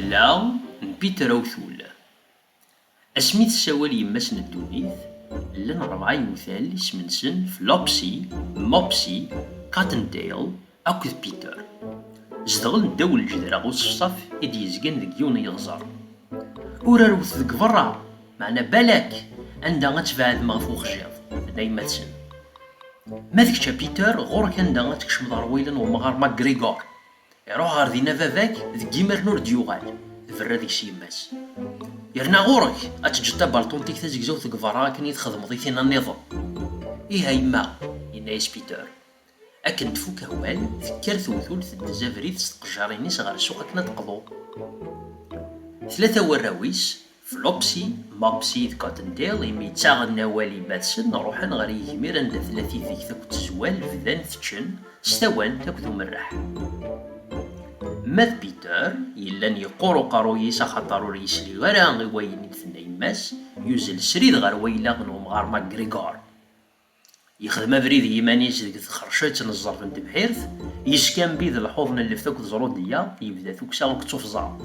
تلا من بيتر أوثول. اسمي تساوال يماس الدونيث لان 4 يوثال اسمنسن فلوبسي موبسي كاتنديل أكد بيتر. زدغل نداول الجدرة غوصفصف إدي يزقن ذك يون يغزر ورا روث ذك برا معنا بالك عندها غتبعد ما فوق جيض دايما تسن ما ذكتا بيتر غورك عندها غتكشم ضرويلا ومغار ماكريغور يروح غار دينا فافاك ذك يمر نور ديوغال ذفرا ذيك سيماس يرنا غورك اتجتا بالطونتيك تازيك زوث ذك فرا كني تخدم ضيثينا النظام إيه هايما ينايس بيتر أكن تفوك هوال ذكر ثوثول تدزافريد ستقجاريني صغار السوق أكنا تقضو 3 وراويس فلوبسي مابسي كاتنديل يمي تاغن نوالي باتسن روحان غير يجمير عند 30 ذيك تاكو تزوال فذان تتشن ستوان تاكو مرح ماذ بيتر يلان يقورو قارويس خاطرو ريسلي غير غيوين ثنين ماس يوزل سريد غير ويلا غنوم غار ماكريغور يخدم افريد يمانيس ديك تخرشات نزر فنت بحيرث يسكان بيد الحوضن اللي فتاك زرودية يبدا ثوكسا وكتوفزا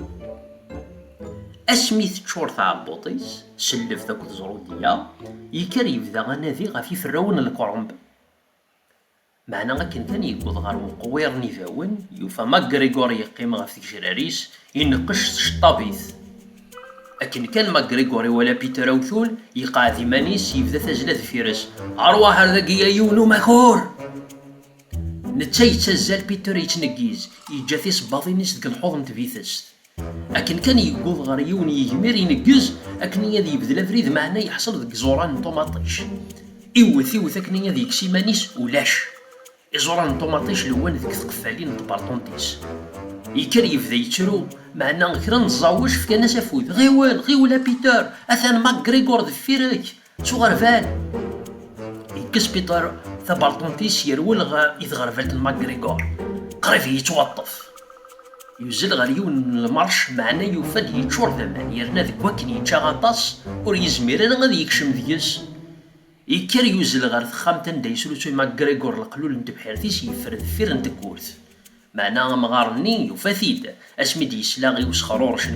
اسميث تشور تاع بوطيس سلف ذاك زرودية يكر يبدا غنادي غافي فراون الكرنب معنا غاكن كان يقود غار مقوير نيفاون يوفا ماكريغور يقيم غاف جراريس ينقش شطابيث لكن كان ماكريغوري ولا بيتر أوثول يقع ذي مانيس يبدا تزلات فيرس أرواح هذاك يونو ماكور نتا يتزال بيتر يتنقيز يجا في صباطينيس ديك الحوض تبيثست لكن كان يقول غير يون يجمير ينقز أكن يدي يبدل فريد معنا يحصل ديك زوران طوماطيش إيوث أكن يدي يكسي مانيس ولاش زوران طوماطيش لوان ديك ثقفالين طبارطونتيس يكر يبدا يترو معنا كرا نزاوش في كناس افوت غيولا بيتر اثان ماكريغور دفيرك صغر فال يكس بيتر ثبالطونتيس يرول يتغرفلت ماكريغور قريب يتوطف يوزل غريون المرش معنا يوفد يتشور ثمان يرنا ذك وكن يتشا غطاس ور يزمير انا غادي يكشم ديس يكر يوزل غير ثخامتن دا يسلو ماكريغور القلول نت بحيرتيس يفرد فير نت كورث معنا مغارني يوفاثيد اسمي يسلاغي وسخرورش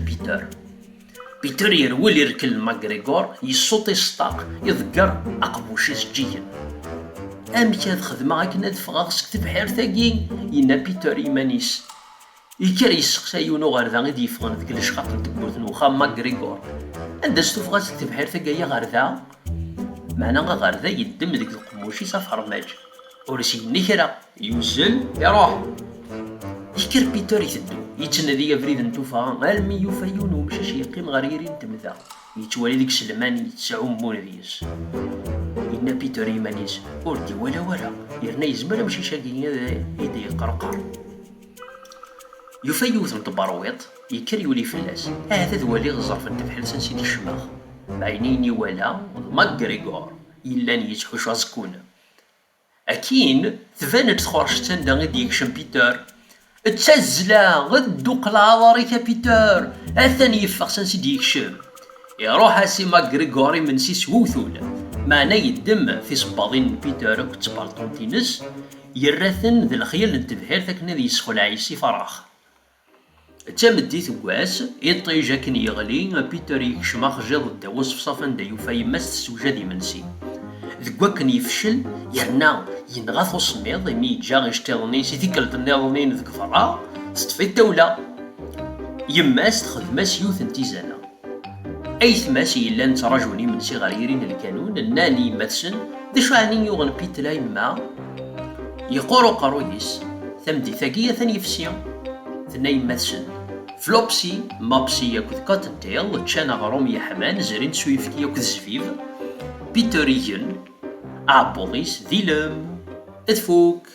بيتر يرول يركل ماكريغور يصوتي سطاق يذكر اقبوشي سجيا امتى هاد خدمة غاكنا دفغا خصك تبحير ثاقي ينا بيتر يمانيس يكر يسقسا يونو غير ذا غيدي يفغن ذيك الشخاط نتبورت نوخا ماكريغور عندها ستوفغا تبحير ثاقي غير ذا معنا غير ذا يدم ذيك القموشي صافر ماج ورسيني كرا يوزل يروح يكر بيتر يثدو يتنادي فريد نتوفا غالمي يوفا يونو مشاش يقيم غريرين تمثا يتوالي ديك سلمان يتسعو مونذيس إنا بيتر يمانيس وردي ولا يرنا يزمر مشي شاقين يدي يقرقر يوفا يوث متبرويط يكر يولي فلاس هذا دوالي غزر في التفحيل سنسيدي الشماغ بعينيني ولا ماكريغور يلان يتحوش عزكون أكين ثفانت خورشتان دا غيدي يكشم بيتر تسزلا غدو قلعواري بيتر الثاني يفق سنسيدي يكشم يروح اسي ماكريغوري من سيس ووثول معنا يدم في صباضين بيتر وكتبالطونتينس يرثن ذي الخيال نتبهير ثاكنا ذي يسخل عيسي فراخ تامدي ثقواس يطيجا كن يغلي بيتر يكشم خجاض الدواس في صفن دا يوفا يمس تسوجا دي منسي ذكوا كان يفشل يرنا ينغاثو السميض مي يجا غيشتيضني سي تيكلت النظامين ذك فرا تطفي الدولة يماس تخدماس يوث انتيزانا ايث ماسي الا نتراجوني من سي غريرين الكانون ناني ماتسن دي شو عني يوغن بيتلا يما يقورو قارويس ثمدي ثاقية ثاني يفسيون ثناي ماتسن فلوبسي مابسي ياكوذ كاتنتيل تشانا غروم يا حمان زرين سويفكي ياكوذ زفيف بيتر يجن عبوغيس ذيلم ادفوك